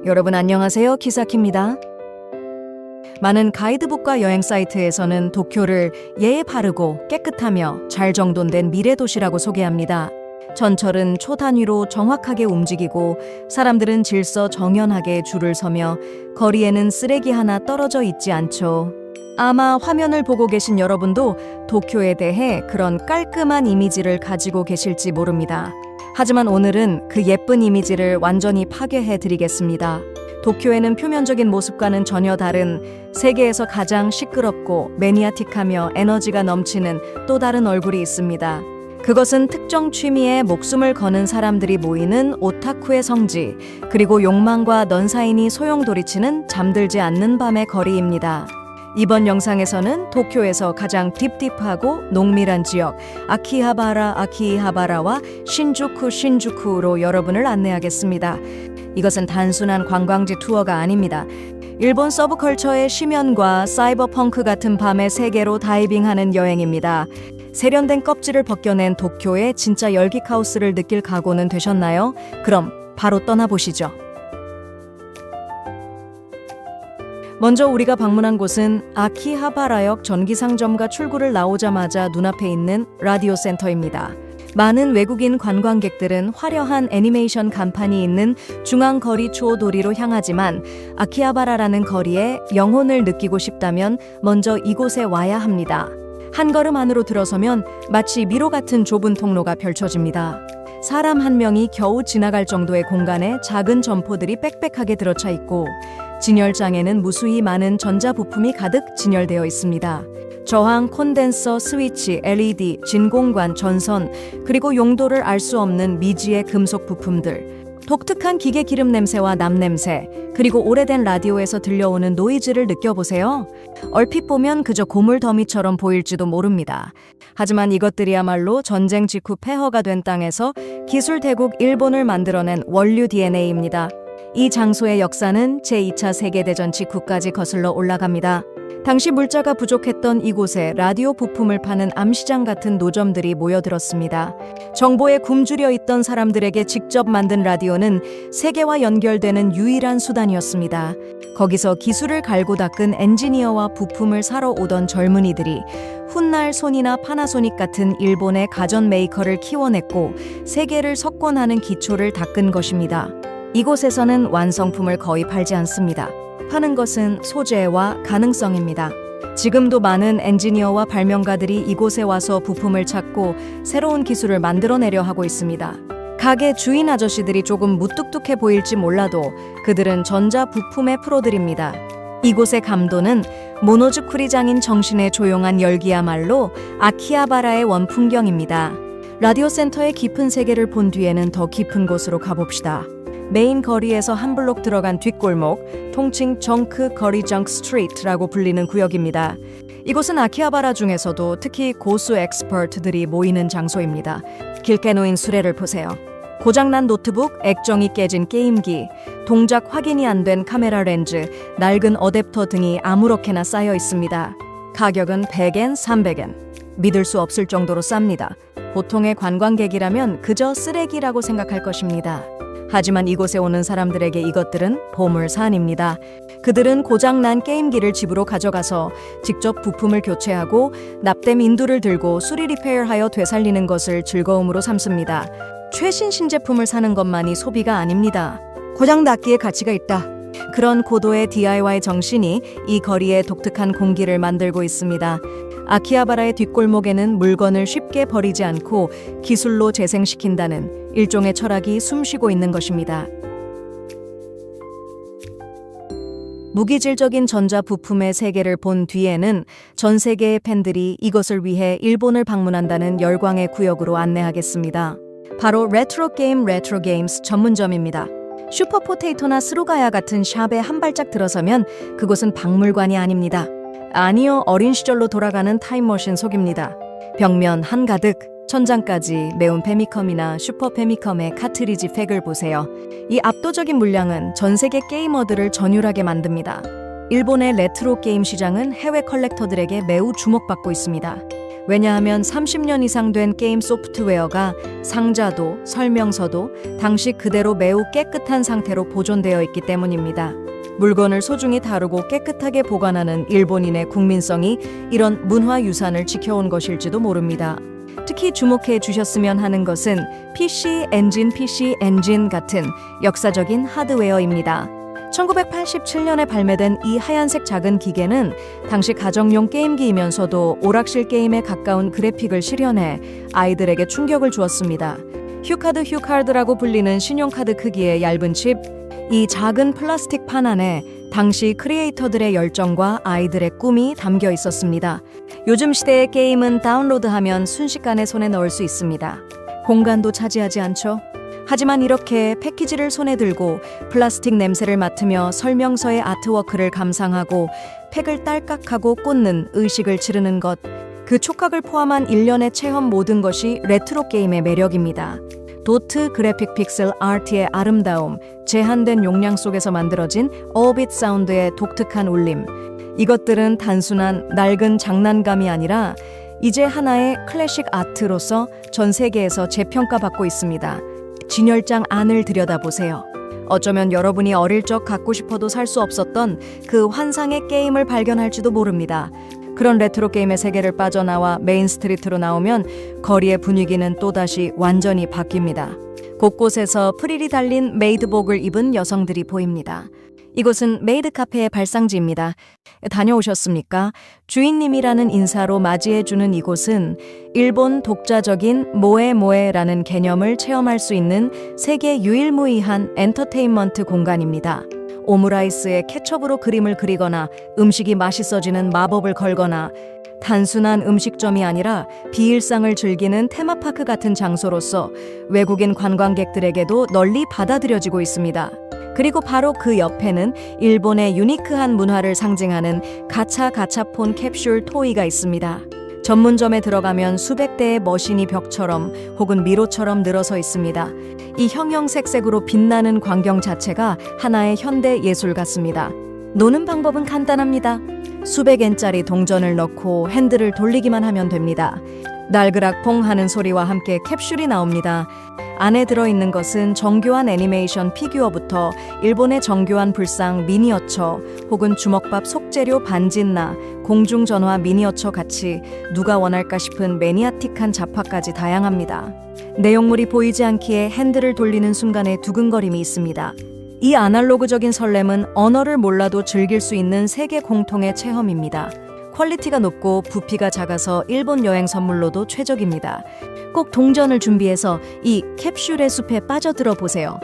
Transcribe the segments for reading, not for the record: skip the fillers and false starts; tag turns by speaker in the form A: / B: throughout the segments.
A: 여러분 안녕하세요. 키사키입니다. 많은 가이드북과 여행 사이트에서는 도쿄를 예의 바르고 깨끗하며 잘 정돈된 미래 도시라고 소개합니다. 전철은 초 단위로 정확하게 움직이고 사람들은 질서 정연하게 줄을 서며 거리에는 쓰레기 하나 떨어져 있지 않죠. 아마 화면을 보고 계신 여러분도 도쿄에 대해 그런 깔끔한 이미지를 가지고 계실지 모릅니다. 하지만 오늘은 그 예쁜 이미지를 완전히 파괴해 드리겠습니다. 도쿄에는 표면적인 모습과는 전혀 다른 세계에서 가장 시끄럽고 매니아틱하며 에너지가 넘치는 또 다른 얼굴이 있습니다. 그것은 특정 취미에 목숨을 거는 사람들이 모이는 오타쿠의 성지, 그리고 욕망과 넌사인이 소용돌이치는 잠들지 않는 밤의 거리입니다. 이번 영상에서는 도쿄에서 가장 딥딥하고 농밀한 지역 아키하바라와 신주쿠로 여러분을 안내하겠습니다. 이것은 단순한 관광지 투어가 아닙니다. 일본 서브컬처의 심연과 사이버펑크 같은 밤의 세계로 다이빙하는 여행입니다. 세련된 껍질을 벗겨낸 도쿄의 진짜 열기 카오스를 느낄 각오는 되셨나요? 그럼 바로 떠나보시죠. 먼저 우리가 방문한 곳은 아키하바라역 전기상점과 출구를 나오자마자 눈앞에 있는 라디오 센터입니다. 많은 외국인 관광객들은 화려한 애니메이션 간판이 있는 중앙거리 추오도리로 향하지만 아키하바라라는 거리에 영혼을 느끼고 싶다면 먼저 이곳에 와야 합니다. 한 걸음 안으로 들어서면 마치 미로 같은 좁은 통로가 펼쳐집니다. 사람 한 명이 겨우 지나갈 정도의 공간에 작은 점포들이 빽빽하게 들어차 있고 진열장에는 무수히 많은 전자부품이 가득 진열되어 있습니다. 저항, 콘덴서, 스위치, LED, 진공관, 전선, 그리고 용도를 알 수 없는 미지의 금속 부품들, 독특한 기계 기름 냄새와 남 냄새, 그리고 오래된 라디오에서 들려오는 노이즈를 느껴보세요. 얼핏 보면 그저 고물 더미처럼 보일지도 모릅니다. 하지만 이것들이야말로 전쟁 직후 폐허가 된 땅에서 기술 대국 일본을 만들어낸 원류 DNA입니다. 이 장소의 역사는 제2차 세계대전 직후까지 거슬러 올라갑니다. 당시 물자가 부족했던 이곳에 라디오 부품을 파는 암시장 같은 노점들이 모여들었습니다. 정보에 굶주려 있던 사람들에게 직접 만든 라디오는 세계와 연결되는 유일한 수단이었습니다. 거기서 기술을 갈고 닦은 엔지니어와 부품을 사러 오던 젊은이들이 훗날 소니나 파나소닉 같은 일본의 가전 메이커를 키워냈고 세계를 석권하는 기초를 닦은 것입니다. 이곳에서는 완성품을 거의 팔지 않습니다. 파는 것은 소재와 가능성입니다. 지금도 많은 엔지니어와 발명가들이 이곳에 와서 부품을 찾고 새로운 기술을 만들어내려 하고 있습니다. 가게 주인 아저씨들이 조금 무뚝뚝해 보일지 몰라도 그들은 전자 부품의 프로들입니다. 이곳의 감도는 모노즈쿠리 장인 정신의 조용한 열기야말로 아키하바라의 원풍경입니다. 라디오 센터의 깊은 세계를 본 뒤에는 더 깊은 곳으로 가봅시다. 메인 거리에서 한 블록 들어간 뒷골목, 통칭 정크 거리 정크 스트리트라고 불리는 구역입니다. 이곳은 아키하바라 중에서도 특히 고수 엑스퍼트들이 모이는 장소입니다. 길게 놓인 수레를 보세요. 고장난 노트북, 액정이 깨진 게임기, 동작 확인이 안 된 카메라 렌즈, 낡은 어댑터 등이 아무렇게나 쌓여 있습니다. 가격은 100엔, 300엔. 믿을 수 없을 정도로 쌉니다. 보통의 관광객이라면 그저 쓰레기라고 생각할 것입니다. 하지만 이곳에 오는 사람들에게 이것들은 보물산입니다. 그들은 고장난 게임기를 집으로 가져가서 직접 부품을 교체하고 납땜 인두를 들고 수리 리페어하여 되살리는 것을 즐거움으로 삼습니다. 최신 신제품을 사는 것만이 소비가 아닙니다. 고장났기에 가치가 있다. 그런 고도의 DIY 정신이 이 거리에 독특한 공기를 만들고 있습니다. 아키하바라의 뒷골목에는 물건을 쉽게 버리지 않고 기술로 재생시킨다는 일종의 철학이 숨쉬고 있는 것입니다. 무기질적인 전자 부품의 세계를 본 뒤에는 전 세계의 팬들이 이것을 위해 일본을 방문한다는 열광의 구역으로 안내하겠습니다. 바로 레트로 게임스 전문점입니다. 슈퍼포테이토나 스루가야 같은 샵에 한 발짝 들어서면 그곳은 박물관이 아닙니다. 아니요, 어린 시절로 돌아가는 타임머신 속입니다. 벽면 한가득, 천장까지 매운 페미컴이나 슈퍼 페미컴의 카트리지 팩을 보세요. 이 압도적인 물량은 전 세계 게이머들을 전율하게 만듭니다. 일본의 레트로 게임 시장은 해외 컬렉터들에게 매우 주목받고 있습니다. 왜냐하면 30년 이상 된 게임 소프트웨어가 상자도 설명서도 당시 그대로 매우 깨끗한 상태로 보존되어 있기 때문입니다. 물건을 소중히 다루고 깨끗하게 보관하는 일본인의 국민성이 이런 문화유산을 지켜온 것일지도 모릅니다. 특히 주목해 주셨으면 하는 것은 PC 엔진 같은 역사적인 하드웨어입니다. 1987년에 발매된 이 하얀색 작은 기계는 당시 가정용 게임기이면서도 오락실 게임에 가까운 그래픽을 실현해 아이들에게 충격을 주었습니다. 휴카드라고 불리는 신용카드 크기의 얇은 칩, 이 작은 플라스틱 판 안에 당시 크리에이터들의 열정과 아이들의 꿈이 담겨 있었습니다. 요즘 시대의 게임은 다운로드하면 순식간에 손에 넣을 수 있습니다. 공간도 차지하지 않죠? 하지만 이렇게 패키지를 손에 들고 플라스틱 냄새를 맡으며 설명서의 아트워크를 감상하고 팩을 딸깍하고 꽂는 의식을 지르는 것, 그 촉각을 포함한 일련의 체험 모든 것이 레트로 게임의 매력입니다. 도트 그래픽 픽셀 아트의 아름다움, 제한된 용량 속에서 만들어진 어빗 사운드의 독특한 울림, 이것들은 단순한 낡은 장난감이 아니라 이제 하나의 클래식 아트로서 전 세계에서 재평가받고 있습니다. 진열장 안을 들여다보세요. 어쩌면 여러분이 어릴 적 갖고 싶어도 살 수 없었던 그 환상의 게임을 발견할지도 모릅니다. 그런 레트로 게임의 세계를 빠져나와 메인 스트리트로 나오면 거리의 분위기는 또다시 완전히 바뀝니다. 곳곳에서 프릴이 달린 메이드복을 입은 여성들이 보입니다. 이곳은 메이드 카페의 발상지입니다. 다녀오셨습니까? 주인님이라는 인사로 맞이해주는 이곳은 일본 독자적인 모에모에라는 개념을 체험할 수 있는 세계 유일무이한 엔터테인먼트 공간입니다. 오므라이스에 케첩으로 그림을 그리거나 음식이 맛있어지는 마법을 걸거나 단순한 음식점이 아니라 비일상을 즐기는 테마파크 같은 장소로서 외국인 관광객들에게도 널리 받아들여지고 있습니다. 그리고 바로 그 옆에는 일본의 유니크한 문화를 상징하는 가차폰 캡슐 토이가 있습니다. 전문점에 들어가면 수백 대의 머신이 벽처럼 혹은 미로처럼 늘어서 있습니다. 이 형형색색으로 빛나는 광경 자체가 하나의 현대 예술 같습니다. 노는 방법은 간단합니다. 수백 엔짜리 동전을 넣고 핸들을 돌리기만 하면 됩니다. 날그락 퐁 하는 소리와 함께 캡슐이 나옵니다. 안에 들어있는 것은 정교한 애니메이션 피규어부터 일본의 정교한 불상 미니어처 혹은 주먹밥 속재료 반진나 공중전화 미니어처 같이 누가 원할까 싶은 매니아틱한 잡화까지 다양합니다. 내용물이 보이지 않기에 핸들을 돌리는 순간에 두근거림이 있습니다. 이 아날로그적인 설렘은 언어를 몰라도 즐길 수 있는 세계 공통의 체험입니다. 퀄리티가 높고 부피가 작아서 일본 여행 선물로도 최적입니다. 꼭 동전을 준비해서 이 캡슐의 숲에 빠져들어 보세요.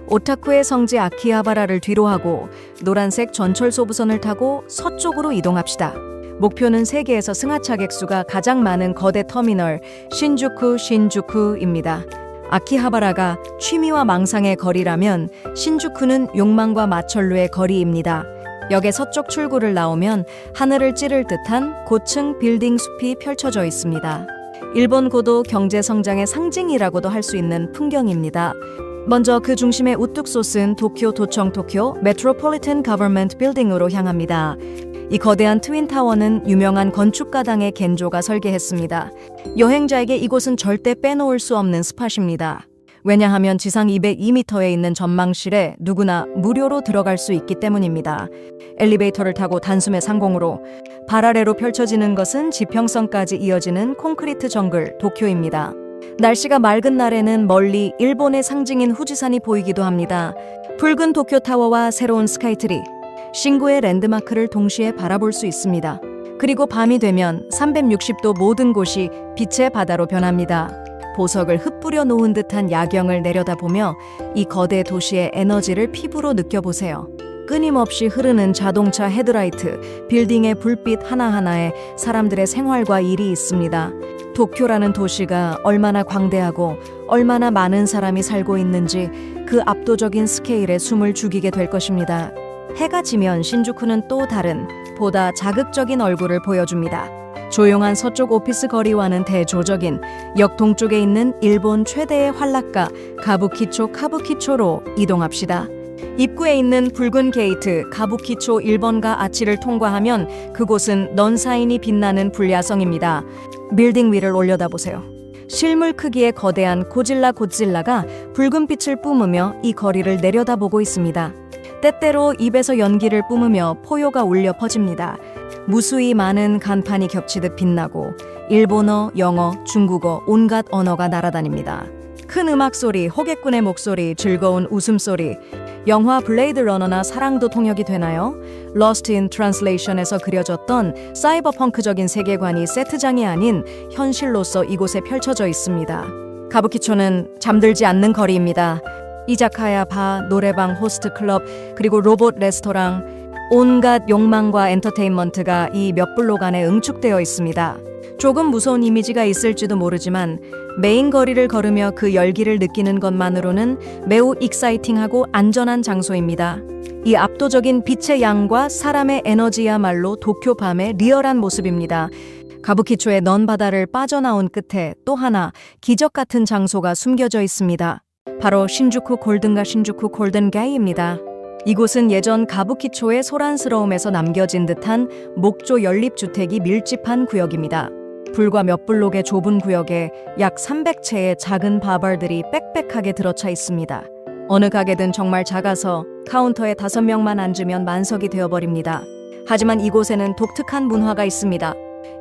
A: 오타쿠의 성지 아키하바라를 뒤로하고 노란색 전철 소부선을 타고 서쪽으로 이동합시다. 목표는 세계에서 승하차객 수가 가장 많은 거대 터미널 신주쿠입니다. 아키하바라가 취미와 망상의 거리라면 신주쿠는 욕망과 마철루의 거리입니다. 역의 서쪽 출구를 나오면 하늘을 찌를 듯한 고층 빌딩 숲이 펼쳐져 있습니다. 일본 고도 경제 성장의 상징이라고도 할 수 있는 풍경입니다. 먼저 그 중심에 우뚝 솟은 도쿄도청 도쿄 메트로폴리탄 거버먼트 빌딩으로 향합니다. 이 거대한 트윈타워는 유명한 건축가당의 겐조가 설계했습니다. 여행자에게 이곳은 절대 빼놓을 수 없는 스팟입니다. 왜냐하면 지상 202m에 있는 전망실에 누구나 무료로 들어갈 수 있기 때문입니다. 엘리베이터를 타고 단숨에 상공으로, 발 아래로 펼쳐지는 것은 지평선까지 이어지는 콘크리트 정글 도쿄입니다. 날씨가 맑은 날에는 멀리 일본의 상징인 후지산이 보이기도 합니다. 붉은 도쿄타워와 새로운 스카이트리, 신구의 랜드마크를 동시에 바라볼 수 있습니다. 그리고 밤이 되면 360도 모든 곳이 빛의 바다로 변합니다. 보석을 흩뿌려 놓은 듯한 야경을 내려다보며 이 거대 도시의 에너지를 피부로 느껴보세요. 끊임없이 흐르는 자동차 헤드라이트, 빌딩의 불빛 하나하나에 사람들의 생활과 일이 있습니다. 도쿄라는 도시가 얼마나 광대하고 얼마나 많은 사람이 살고 있는지 그 압도적인 스케일에 숨을 죽이게 될 것입니다. 해가 지면 신주쿠는 또 다른, 보다 자극적인 얼굴을 보여줍니다. 조용한 서쪽 오피스 거리와는 대조적인 역 동쪽에 있는 일본 최대의 환락가 가부키초로 이동합시다. 입구에 있는 붉은 게이트 가부키초 1번가 아치를 통과하면 그곳은 넌사인이 빛나는 불야성입니다. 빌딩 위를 올려다보세요. 실물 크기의 거대한 고질라가 붉은 빛을 뿜으며 이 거리를 내려다보고 있습니다. 때때로 입에서 연기를 뿜으며 포효가 울려 퍼집니다. 무수히 많은 간판이 겹치듯 빛나고 일본어, 영어, 중국어 온갖 언어가 날아다닙니다. 큰 음악 소리, 호객꾼의 목소리, 즐거운 웃음소리. 영화 블레이드 러너나 사랑도 통역이 되나요? Lost in Translation에서 그려졌던 사이버펑크적인 세계관이 세트장이 아닌 현실로서 이곳에 펼쳐져 있습니다. 가부키초는 잠들지 않는 거리입니다. 이자카야, 바, 노래방, 호스트 클럽, 그리고 로봇 레스토랑, 온갖 욕망과 엔터테인먼트가 이 몇 블록 안에 응축되어 있습니다. 조금 무서운 이미지가 있을지도 모르지만 메인 거리를 걸으며 그 열기를 느끼는 것만으로는 매우 익사이팅하고 안전한 장소입니다. 이 압도적인 빛의 양과 사람의 에너지야말로 도쿄 밤의 리얼한 모습입니다. 가부키초의 넌 바다를 빠져나온 끝에 또 하나 기적 같은 장소가 숨겨져 있습니다. 바로 신주쿠 골든게이트입니다. 이곳은 예전 가부키초의 소란스러움에서 남겨진 듯한 목조 연립주택이 밀집한 구역입니다. 불과 몇 블록의 좁은 구역에 약 300채의 작은 바발들이 빽빽하게 들어차 있습니다. 어느 가게든 정말 작아서 카운터에 5명만 앉으면 만석이 되어버립니다. 하지만 이곳에는 독특한 문화가 있습니다.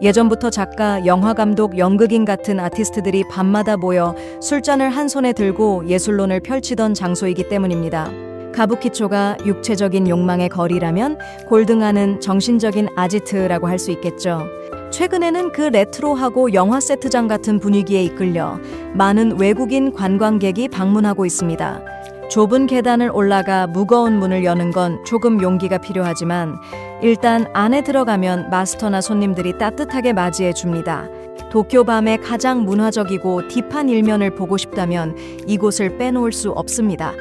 A: 예전부터 작가, 영화감독, 연극인 같은 아티스트들이 밤마다 모여 술잔을 한 손에 들고 예술론을 펼치던 장소이기 때문입니다. 가부키초가 육체적인 욕망의 거리라면 골등하는 정신적인 아지트라고 할 수 있겠죠. 최근에는 그 레트로하고 영화 세트장 같은 분위기에 이끌려 많은 외국인 관광객이 방문하고 있습니다. 좁은 계단을 올라가 무거운 문을 여는 건 조금 용기가 필요하지만 일단 안에 들어가면 마스터나 손님들이 따뜻하게 맞이해 줍니다. 도쿄 밤의 가장 문화적이고 딥한 일면을 보고 싶다면 이곳을 빼놓을 수 없습니다.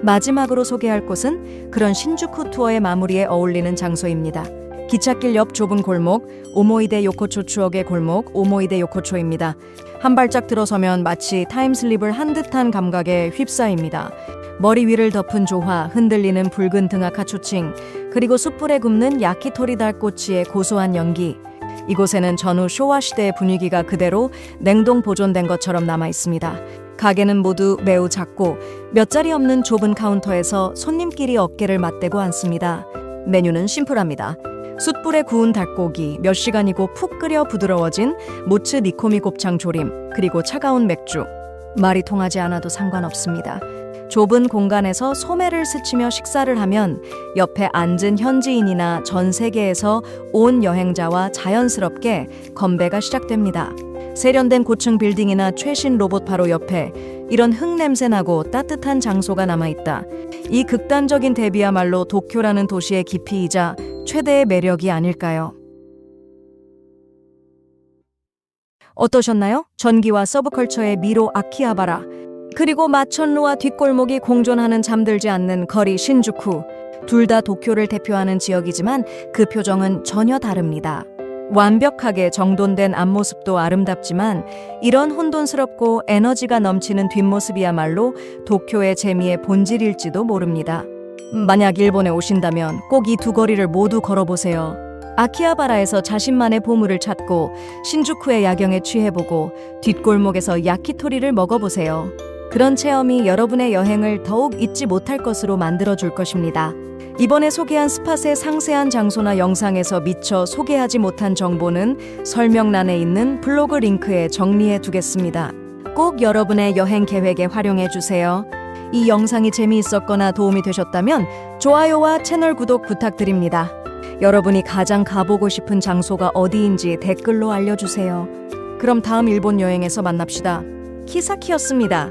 A: 마지막으로 소개할 곳은 그런 신주쿠 투어의 마무리에 어울리는 장소입니다. 기찻길 옆 좁은 골목, 오모이데 요코초 추억의 골목, 오모이데 요코초입니다. 한 발짝 들어서면 마치 타임슬립을 한 듯한 감각에 휩싸입니다. 머리 위를 덮은 조화, 흔들리는 붉은 등아카 초칭, 그리고 숯불에 굽는 야키토리 달꼬치의 고소한 연기. 이곳에는 전후 쇼와 시대의 분위기가 그대로 냉동 보존된 것처럼 남아 있습니다. 가게는 모두 매우 작고 몇 자리 없는 좁은 카운터에서 손님끼리 어깨를 맞대고 앉습니다. 메뉴는 심플합니다. 숯불에 구운 닭고기, 몇 시간이고 푹 끓여 부드러워진 모츠 니코미 곱창 조림, 그리고 차가운 맥주. 말이 통하지 않아도 상관없습니다. 좁은 공간에서 소매를 스치며 식사를 하면 옆에 앉은 현지인이나 전 세계에서 온 여행자와 자연스럽게 건배가 시작됩니다. 세련된 고층 빌딩이나 최신 로봇 바로 옆에 이런 흙냄새 나고 따뜻한 장소가 남아있다. 이 극단적인 대비야말로 도쿄라는 도시의 깊이이자 최대의 매력이 아닐까요? 어떠셨나요? 전기와 서브컬처의 미로 아키하바라, 그리고 마천루와 뒷골목이 공존하는 잠들지 않는 거리 신주쿠. 둘 다 도쿄를 대표하는 지역이지만 그 표정은 전혀 다릅니다. 완벽하게 정돈된 앞모습도 아름답지만 이런 혼돈스럽고 에너지가 넘치는 뒷모습이야말로 도쿄의 재미의 본질일지도 모릅니다. 만약 일본에 오신다면 꼭 이 두 거리를 모두 걸어보세요. 아키하바라에서 자신만의 보물을 찾고 신주쿠의 야경에 취해보고 뒷골목에서 야키토리를 먹어보세요. 그런 체험이 여러분의 여행을 더욱 잊지 못할 것으로 만들어줄 것입니다. 이번에 소개한 스팟의 상세한 장소나 영상에서 미처 소개하지 못한 정보는 설명란에 있는 블로그 링크에 정리해 두겠습니다. 꼭 여러분의 여행 계획에 활용해 주세요. 이 영상이 재미있었거나 도움이 되셨다면 좋아요와 채널 구독 부탁드립니다. 여러분이 가장 가보고 싶은 장소가 어디인지 댓글로 알려주세요. 그럼 다음 일본 여행에서 만납시다. 키사키였습니다.